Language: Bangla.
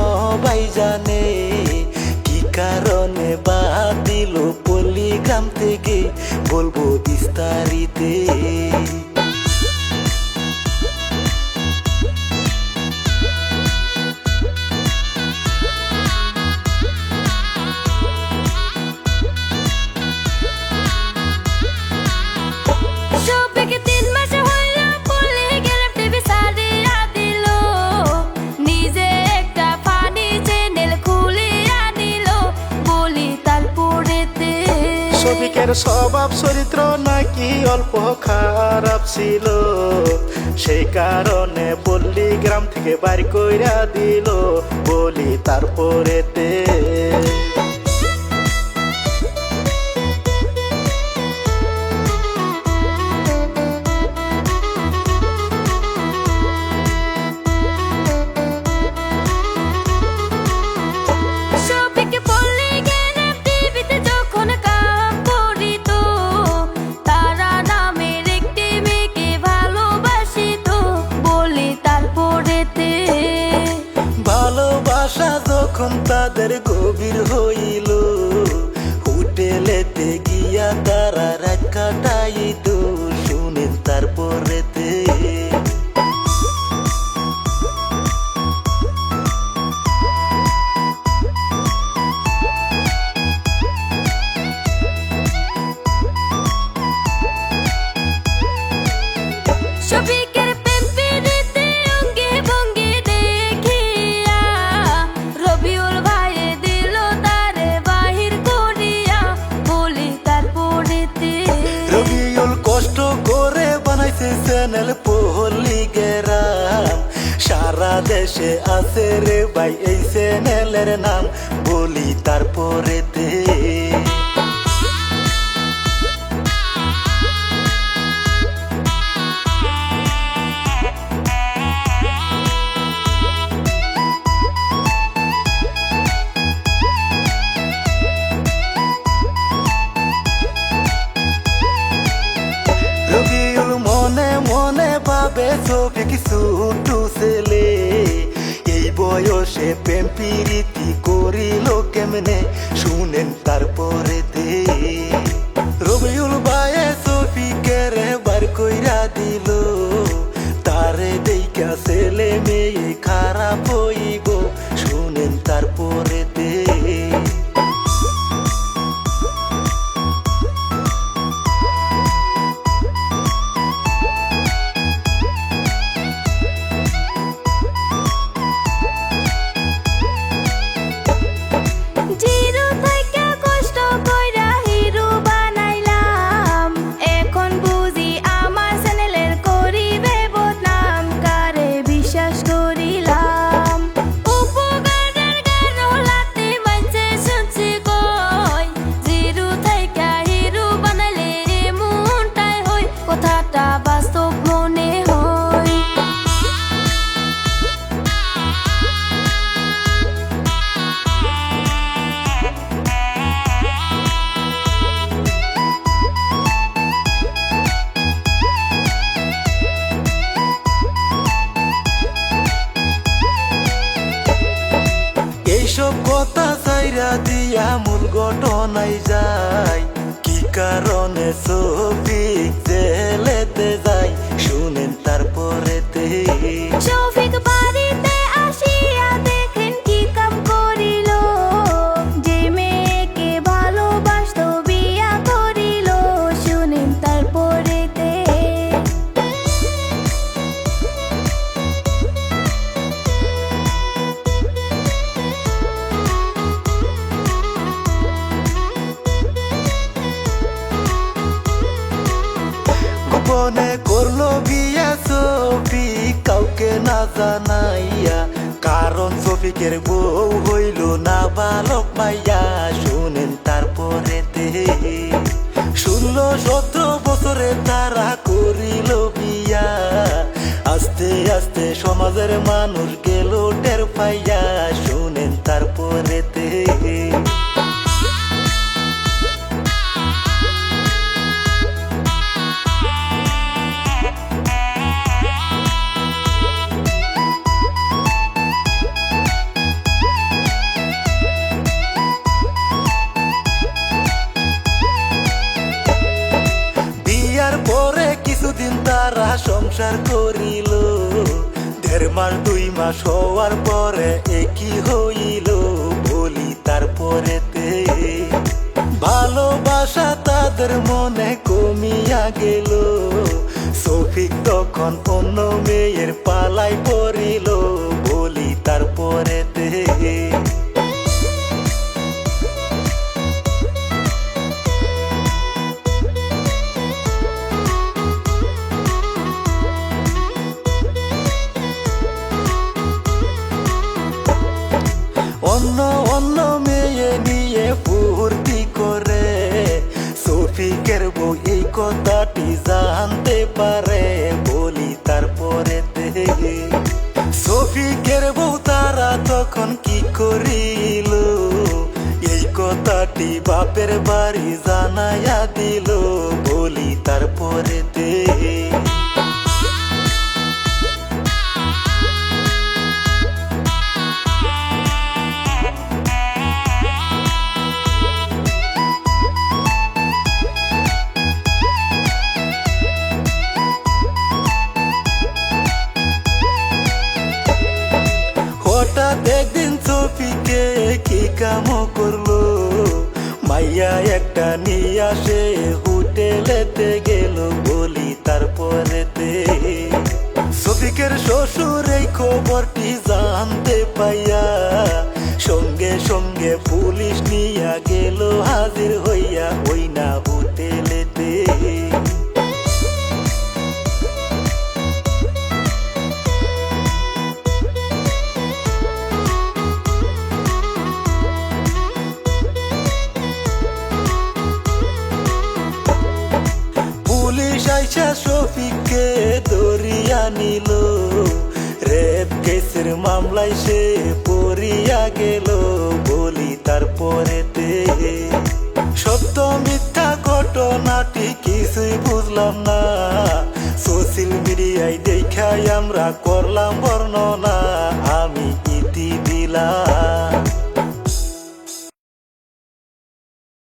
সবাই জানে কি কারণে বাদ দিল পল্লীগ্রাম থেকে, বলবো বিস্তারিতে। শফিকের স্বভাব চরিত্র নাকি অল্প খারাপ ছিল, সেই কারণে পল্লীগ্রাম থেকে বাড়ি কইরা দিল, বলি তারপরেতে। ভালোবাসা যখন তাদের গভীর হইল, হোটেলেতে গিয়া তারা রাত কাটাইত, শুনেন তারপরেতে। কষ্ট করে বানাইছে চ্যানেল পল্লীগ্রাম, সারা দেশে আছে রে ভাই এই চ্যানেলের নাম, বলি তারপরেতে। মনে মনে ভাবে শফিক ছোট্ট ছেলে, এই বয়সে প্রেম প্রীতি করিল কেমনে, শুনেন তারপরেতে। রবিউল ভাইয়ে শফিকের বার কইরা দিল, তারে দেখা ছেলে মেয়ে খারাপ হইব, শুনেন তারপরেতে। এইসব কথা ছাইরা দিয়া মূল ঘটনায় যায়, কি কারণে শফিক জেলেতে যায়, শুনেন তারপরেতে। শফিক বাড়িতে আসিয়া দেখেন কি কাম করিল, যে মেয়েকে ভালোবাসতো বিয়া করিল, শুনেন তারপরেতে। গোপনে করলো বিয়া শফিক কাউকে না জানাইয়া, কারণ শফিকের বউ হইল না বালক মাইয়া, শুনেন তারপরেতে। 16-17 বছরে তারা করিল বিয়া, আস্তে আস্তে সমাজের মানুষ গেল টের পাইয়া, শুনেন তারপরেতে। সংসার করিল। 1.5 মাস 2 মাস হওয়ার পরে একই হইল, বলি তারপরেতে ভালোবাসা তাদের মনে কমিয়া গেল। শফিক তখন অন্য মেয়ের পালায় পড়িল, বলি তারপরেতে অন্য অন্য মেয়ে নিয়ে ফুর্তি করে। শফিকের বউ এই কথাটি জানতে পারে, বলি তারপরেতে শফিকের বউ তারা তখন কি করিল, এই কথাটি বাপের বাড়ি জানাইয়া দিল, বলি তারপরেতে হঠাৎ একদিন শফিকে কি কাম করলো, মাইয়া একটা নিয়ে আসে হোটেলেতে গেল, বলি তারপরেতে শফিকের শ্বশুর এই খবরটি জানতে পাইয়া সঙ্গে সঙ্গে পুলিশ নিয়া গেল হাজির হইয়া ওই না হোটেলেতে। পুলিশ আইসা শফিককে ধরিয়া নিল, রেপ কেসের মামলায় সে পড়িয়া গেল, বলি তারপরেতে সত্য মিথ্যা ঘটনাটি কিছুই বুঝলাম না। সোশ্যাল মিডিয়ায় দেখাই আমরা করলাম বর্ণনা,